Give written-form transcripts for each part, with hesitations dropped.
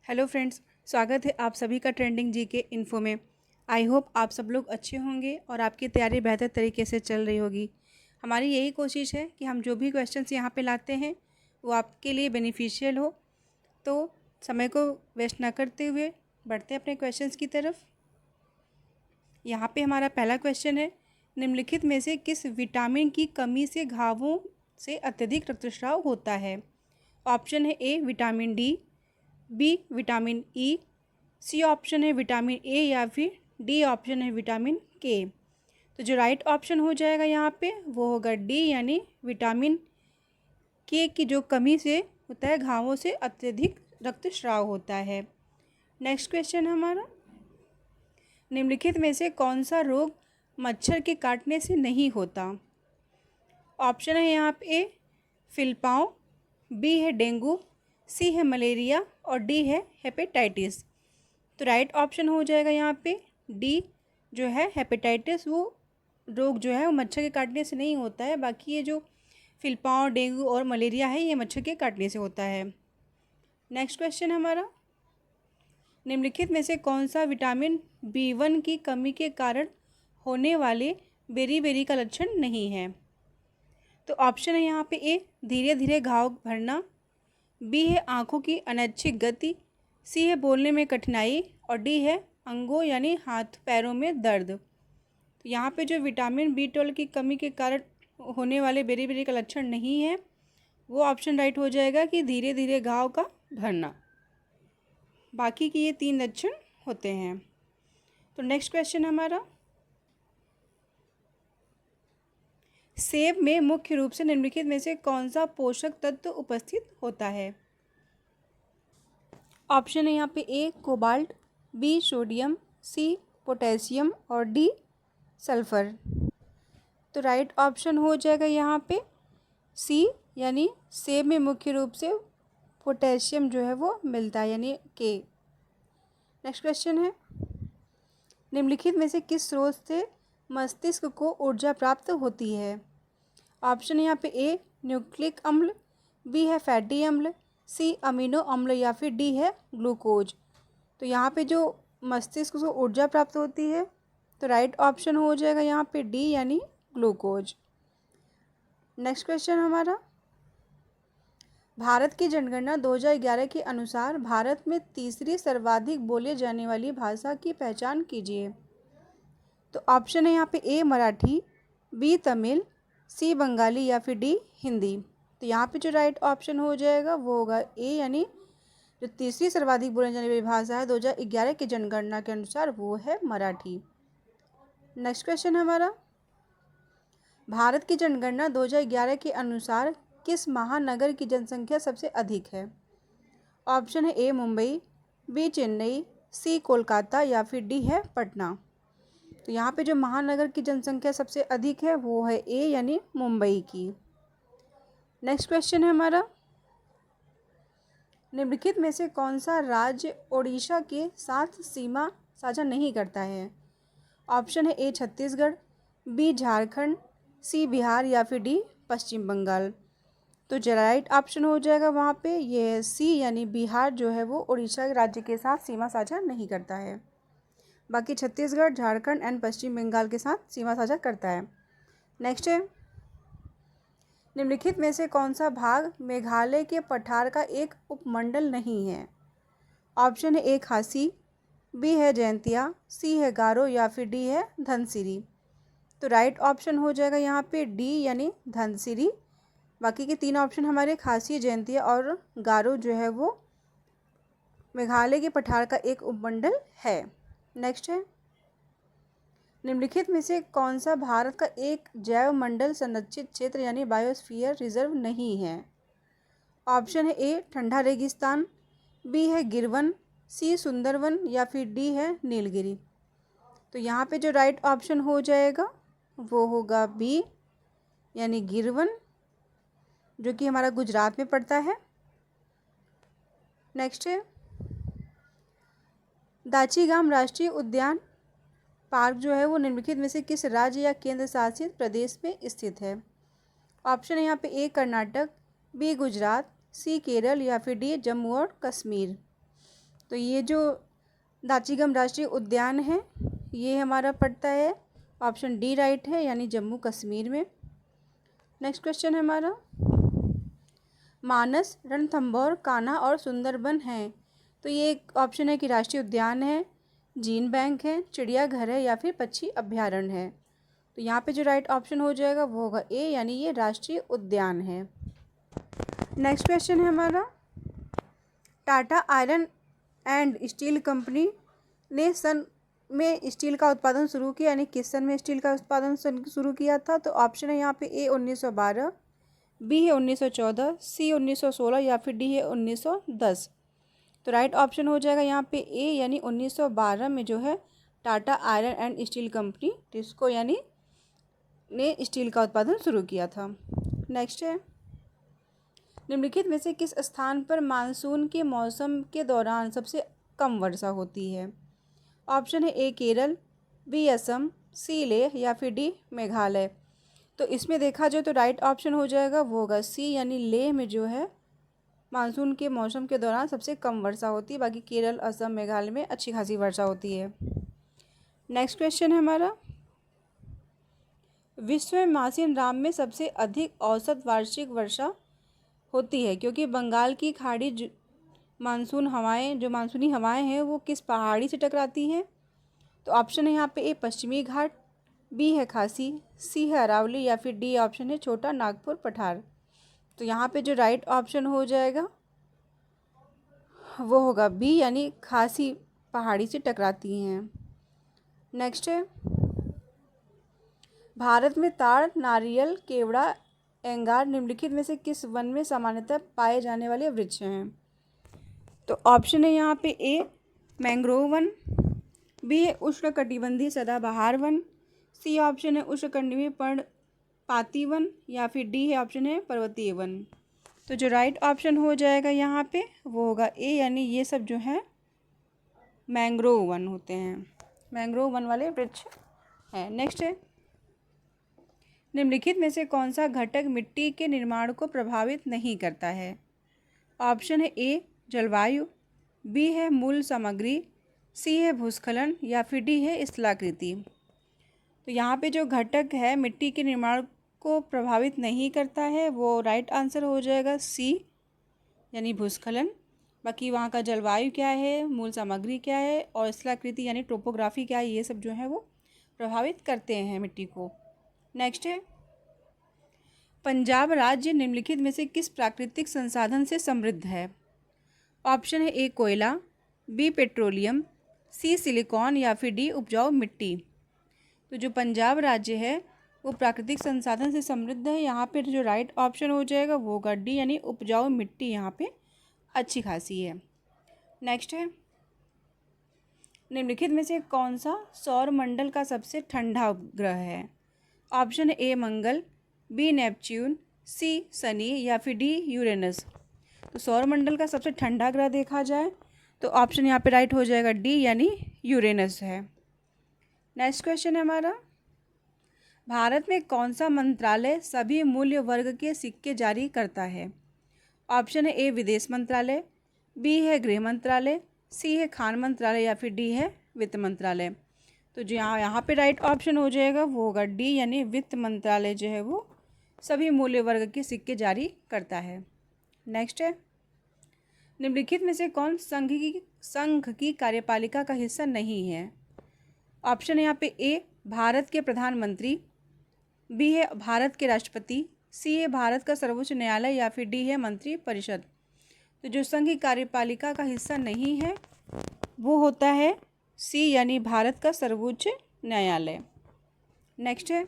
Hello friends, स्वागत है आप सभी का ट्रेंडिंग जी के इन्फो में। आई होप आप सब लोग अच्छे होंगे और आपकी तैयारी बेहतर तरीके से चल रही होगी। हमारी यही कोशिश है कि हम जो भी क्वेश्चंस यहाँ पे लाते हैं वो आपके लिए बेनिफिशियल हो। तो समय को वेस्ट ना करते हुए बढ़ते हैं अपने क्वेश्चंस की तरफ। यहाँ पे हमारा पहला क्वेश्चन है, निम्नलिखित में से किस विटामिन की कमी से घावों से अत्यधिक रक्तस्राव होता है। ऑप्शन है A vitamin D, B vitamin E, C option है विटामिन ए या फिर डी ऑप्शन है विटामिन के। तो जो राइट ऑप्शन हो जाएगा यहाँ पे वो होगा डी, यानी विटामिन के की जो कमी से होता है घावों से अत्यधिक रक्तस्राव होता है। नेक्स्ट क्वेश्चन हमारा, निम्नलिखित में से कौन सा रोग मच्छर के काटने से नहीं होता। ऑप्शन है यहाँ पे ए फिलपाँव, बी है डेंगू, सी है मलेरिया और डी है हेपेटाइटिस। तो राइट ऑप्शन हो जाएगा यहाँ पे डी, जो है हेपेटाइटिस। वो रोग जो है वो मच्छर के काटने से नहीं होता है, बाकी ये जो फिलपाँव, डेंगू और मलेरिया है ये मच्छर के काटने से होता है। नेक्स्ट क्वेश्चन हमारा, निम्नलिखित में से कौन सा विटामिन B1 की कमी के कारण होने वाले बेरी का लक्षण नहीं है। तो ऑप्शन है यहाँ पे ए धीरे धीरे घाव भरना, बी है आँखों की अनैच्छिक गति, सी है बोलने में कठिनाई और डी है अंगों यानी हाथ पैरों में दर्द। तो यहाँ पे जो विटामिन B12 की कमी के कारण होने वाले बेरी का लक्षण नहीं है वो ऑप्शन राइट हो जाएगा कि धीरे धीरे घाव का भरना। बाकी की ये 3 लक्षण होते हैं। तो नेक्स्ट क्वेश्चन हमारा, सेब में मुख्य रूप से निम्नलिखित में से कौन सा पोषक तत्व उपस्थित होता है। ऑप्शन है यहाँ पे A cobalt, B sodium, C potassium और डी सल्फर। तो राइट ऑप्शन हो जाएगा यहाँ पे सी, यानी सेब में मुख्य रूप से पोटेशियम जो है वो मिलता है, यानी के। नेक्स्ट क्वेश्चन है, निम्नलिखित में से किस स्रोत से मस्तिष्क को ऊर्जा प्राप्त होती है। ऑप्शन है यहाँ पे ए न्यूक्लिक अम्ल, बी है फैटी अम्ल, सी अमीनो अम्ल या फिर डी है ग्लूकोज। तो यहाँ पे जो मस्तिष्क को ऊर्जा प्राप्त होती है तो राइट ऑप्शन हो जाएगा यहाँ पे डी, यानी ग्लूकोज। नेक्स्ट क्वेश्चन हमारा, भारत की जनगणना 2011 के अनुसार भारत में तीसरी सर्वाधिक बोले जाने वाली भाषा की पहचान कीजिए। तो ऑप्शन है यहाँ पे ए मराठी, बी तमिल, सी बंगाली या फिर डी हिंदी। तो यहाँ पे जो राइट ऑप्शन हो जाएगा वो होगा ए, यानी जो तीसरी सर्वाधिक बोले जाने वाली भाषा है 2011 की जनगणना के अनुसार वो है मराठी। नेक्स्ट क्वेश्चन हमारा, भारत की जनगणना 2011 के अनुसार किस महानगर की जनसंख्या सबसे अधिक है। ऑप्शन है ए मुंबई, बी चेन्नई, सी कोलकाता या फिर डी है पटना। तो यहाँ पे जो महानगर की जनसंख्या सबसे अधिक है वो है ए, यानी मुंबई की। नेक्स्ट क्वेश्चन है हमारा, निम्नलिखित में से कौन सा राज्य ओडिशा के साथ सीमा साझा नहीं करता है। ऑप्शन है ए छत्तीसगढ़, बी झारखंड, सी बिहार या फिर डी पश्चिम बंगाल। तो जो राइट ऑप्शन हो जाएगा वहाँ पे ये है सी, यानी बिहार जो है वो उड़ीसा राज्य के साथ सीमा साझा नहीं करता है। बाकी छत्तीसगढ़, झारखंड एंड पश्चिम बंगाल के साथ सीमा साझा करता है। नेक्स्ट है, निम्नलिखित में से कौन सा भाग मेघालय के पठार का एक उपमंडल नहीं है। ऑप्शन है ए खासी, बी है जैंतिया, सी है गारो या फिर डी है धनसिरी। तो राइट ऑप्शन हो जाएगा यहाँ पे डी, यानी धनसिरी। बाकी के 3 ऑप्शन हमारे खासी, जैंतिया और गारो जो है वो मेघालय के पठार का एक उपमंडल है। नेक्स्ट है, निम्नलिखित में से कौन सा भारत का एक जैव मंडल संरक्षित क्षेत्र यानी बायोस्फीयर रिजर्व नहीं है। ऑप्शन है ए ठंडा रेगिस्तान, बी है गिरवन, सी सुंदरवन या फिर डी है नीलगिरी। तो यहाँ पे जो राइट ऑप्शन हो जाएगा वो होगा बी, यानी गिरवन, जो कि हमारा गुजरात में पड़ता है। नेक्स्ट है, दाचीगाम राष्ट्रीय उद्यान पार्क जो है वो निम्नलिखित में से किस राज्य या केंद्र शासित प्रदेश में स्थित है। ऑप्शन है यहाँ पे ए कर्नाटक, बी गुजरात, सी केरल या फिर डी जम्मू और कश्मीर। तो ये जो दाचीगम राष्ट्रीय उद्यान है ये हमारा पड़ता है ऑप्शन डी राइट है, यानी जम्मू कश्मीर में। नेक्स्ट क्वेश्चन है हमारा, मानस, रणथंभौर, कान्हा और सुंदरबन है। तो ये एक ऑप्शन है कि राष्ट्रीय उद्यान है, जीन बैंक है, चिड़ियाघर है या फिर पक्षी अभ्यारण्य है। तो यहाँ पे जो राइट ऑप्शन हो जाएगा वो होगा ए, यानी ये राष्ट्रीय उद्यान है। नेक्स्ट क्वेश्चन है हमारा, Tata iron and steel company ने सन में स्टील का उत्पादन शुरू किया, यानी किस सन में स्टील का उत्पादन शुरू किया था। तो ऑप्शन है यहाँ पे ए 1912, बी है 1914, सी 1916 या फिर डी है 1910। तो राइट ऑप्शन हो जाएगा यहाँ पे ए, यानी 1912 में जो है Tata iron and steel company TISCO यानी ने स्टील का उत्पादन शुरू किया था। नेक्स्ट है, निम्नलिखित में से किस स्थान पर मानसून के मौसम के दौरान सबसे कम वर्षा होती है। ऑप्शन है ए केरल, बी असम, सी लेह या फिर डी मेघालय। तो इसमें देखा जाए तो राइट ऑप्शन हो जाएगा वो होगा सी, यानी लेह में जो है मानसून के मौसम के दौरान सबसे कम वर्षा होती है, बाकी केरल, असम, मेघालय में अच्छी खासी वर्षा होती है। नेक्स्ट क्वेश्चन है हमारा, विश्व में मासिन राम में सबसे अधिक औसत वार्षिक वर्षा होती है, क्योंकि बंगाल की खाड़ी मानसूनी हवाएं हैं वो किस पहाड़ी से टकराती हैं। तो ऑप्शन है यहाँ पे ए पश्चिमी घाट, बी है खासी, सी है अरावली या फिर डी ऑप्शन है छोटा नागपुर पठार। तो यहाँ पे जो राइट ऑप्शन हो जाएगा वो होगा बी, यानी खासी पहाड़ी से टकराती हैं। नेक्स्ट है, भारत में ताड़, नारियल, केवड़ा, एंगार निम्नलिखित में से किस वन में सामान्यतः पाए जाने वाले वृक्ष हैं। तो ऑप्शन है यहाँ पे ए मैंग्रोव वन, बी है उष्णकटिबंधीय सदाबहार वन, सी ऑप्शन है उष्णकटिबंधीय पर्णपाती वन या फिर डी है ऑप्शन है पर्वतीय वन। तो जो राइट ऑप्शन हो जाएगा यहाँ पे वो होगा ए, यानी ये सब जो है मैंग्रोव वन होते हैं, मैंग्रोव वन वाले वृक्ष हैं। नेक्स्ट है, निम्नलिखित में से कौन सा घटक मिट्टी के निर्माण को प्रभावित नहीं करता है। ऑप्शन है ए जलवायु, बी है मूल सामग्री, सी है भूस्खलन या फिर डी है स्थलाकृति। तो यहाँ पे जो घटक है मिट्टी के निर्माण को प्रभावित नहीं करता है वो राइट आंसर हो जाएगा सी, यानी भूस्खलन। बाकी वहाँ का जलवायु क्या है, मूल सामग्री क्या है और स्थलाकृति यानी टोपोग्राफी क्या है, ये सब जो है वो प्रभावित करते हैं मिट्टी को। नेक्स्ट है, पंजाब राज्य निम्नलिखित में से किस प्राकृतिक संसाधन से समृद्ध है। ऑप्शन है ए कोयला, बी पेट्रोलियम, सी सिलिकॉन या फिर डी उपजाऊ मिट्टी। तो जो पंजाब राज्य है वो प्राकृतिक संसाधन से समृद्ध है, यहाँ पे जो राइट ऑप्शन हो जाएगा वो होगा डी, यानी उपजाऊ मिट्टी यहाँ पे अच्छी खासी है। नेक्स्ट है, निम्नलिखित में से कौन सा सौर मंडल का सबसे ठंडा उपग्रह है। ऑप्शन है ए मंगल, बी नेपच्यून, सी शनि या फिर डी यूरेनस। तो सौर मंडल का सबसे ठंडा ग्रह देखा जाए तो ऑप्शन यहाँ पे राइट हो जाएगा डी, यानी यूरेनस है। नेक्स्ट क्वेश्चन है हमारा, भारत में कौन सा मंत्रालय सभी मूल्य वर्ग के सिक्के जारी करता है। ऑप्शन है ए विदेश मंत्रालय, बी है गृह मंत्रालय, सी है खान मंत्रालय या फिर डी है वित्त मंत्रालय। तो जो यहाँ पे राइट ऑप्शन हो जाएगा वो होगा डी, यानी वित्त मंत्रालय जो है वो सभी मूल्य वर्ग के सिक्के जारी करता है। नेक्स्ट है, निम्नलिखित में से कौन संघ की कार्यपालिका का हिस्सा नहीं है। ऑप्शन है यहाँ पे ए भारत के प्रधानमंत्री, बी है भारत के राष्ट्रपति, सी है भारत का सर्वोच्च न्यायालय या फिर डी है मंत्री परिषद। तो जो संघ की कार्यपालिका का हिस्सा नहीं है वो होता है सी, यानी भारत का सर्वोच्च न्यायालय। नेक्स्ट है,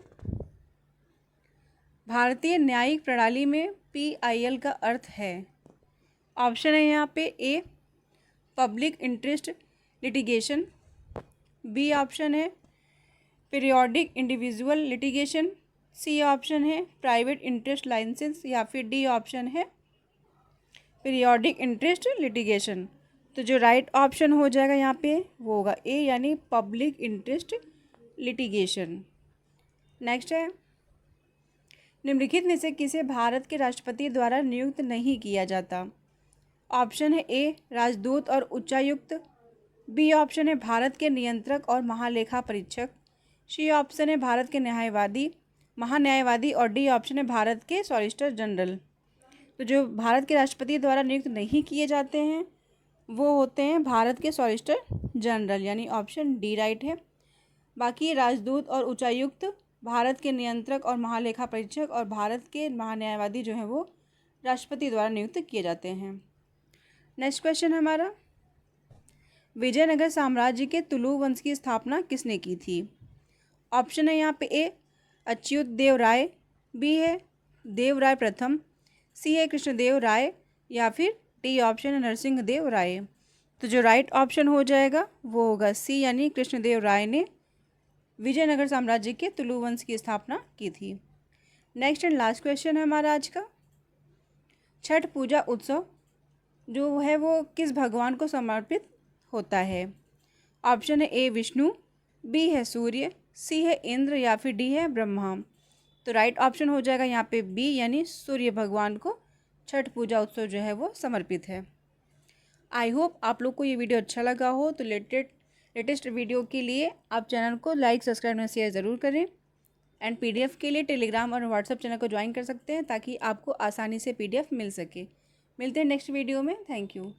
भारतीय न्यायिक प्रणाली में PIL का अर्थ है। ऑप्शन है यहाँ पे A public interest litigation, B option है periodic individual litigation, C option है प्राइवेट इंटरेस्ट लाइसेंस या फिर डी ऑप्शन है पीरियोडिक इंटरेस्ट लिटिगेशन। तो जो राइट ऑप्शन हो जाएगा यहाँ पे वो होगा ए, यानी पब्लिक इंटरेस्ट लिटिगेशन। नेक्स्ट है, निम्नलिखित में से किसे भारत के राष्ट्रपति द्वारा नियुक्त नहीं किया जाता। ऑप्शन है ए राजदूत और उच्चायुक्त, बी ऑप्शन है भारत के नियंत्रक और महालेखा परीक्षक, सी ऑप्शन है भारत के महान्यायवादी और डी ऑप्शन है भारत के सॉलिसिटर जनरल। तो जो भारत के राष्ट्रपति द्वारा नियुक्त नहीं किए जाते हैं वो होते हैं भारत के सॉलिसिटर जनरल, यानी ऑप्शन डी राइट है। बाकी राजदूत और उच्चायुक्त, भारत के नियंत्रक और महालेखा परीक्षक और भारत के महान्यायवादी जो हैं वो राष्ट्रपति द्वारा नियुक्त किए जाते हैं। नेक्स्ट क्वेश्चन हमारा, विजयनगर साम्राज्य के तुलु वंश की स्थापना किसने की थी? ऑप्शन है यहाँ पे ए अच्युत देव राय, बी है देवराय प्रथम, सी है कृष्णदेव राय या फिर डी ऑप्शन है नरसिंह देव राय। तो जो राइट ऑप्शन हो जाएगा वो होगा सी, यानी कृष्णदेव राय ने विजयनगर साम्राज्य के तुलु वंश की स्थापना की थी। नेक्स्ट एंड लास्ट क्वेश्चन है हमारा आज का, छठ पूजा उत्सव जो है वो किस भगवान को समर्पित होता है? ऑप्शन है ए विष्णु, बी है सूर्य, सी है इंद्र या फिर डी है ब्रह्मा। तो राइट ऑप्शन हो जाएगा यहाँ पे बी, यानी सूर्य भगवान को छठ पूजा उत्सव जो है वो समर्पित है। आई होप आप लोग को ये वीडियो अच्छा लगा हो। तो लेटेस्ट वीडियो के लिए आप चैनल को लाइक, सब्सक्राइब और शेयर ज़रूर करें। एंड पीडीएफ के लिए टेलीग्राम और व्हाट्सएप चैनल को ज्वाइन कर सकते हैं ताकि आपको आसानी से पीडीएफ मिल सके। मिलते हैं नेक्स्ट वीडियो में। Thank you.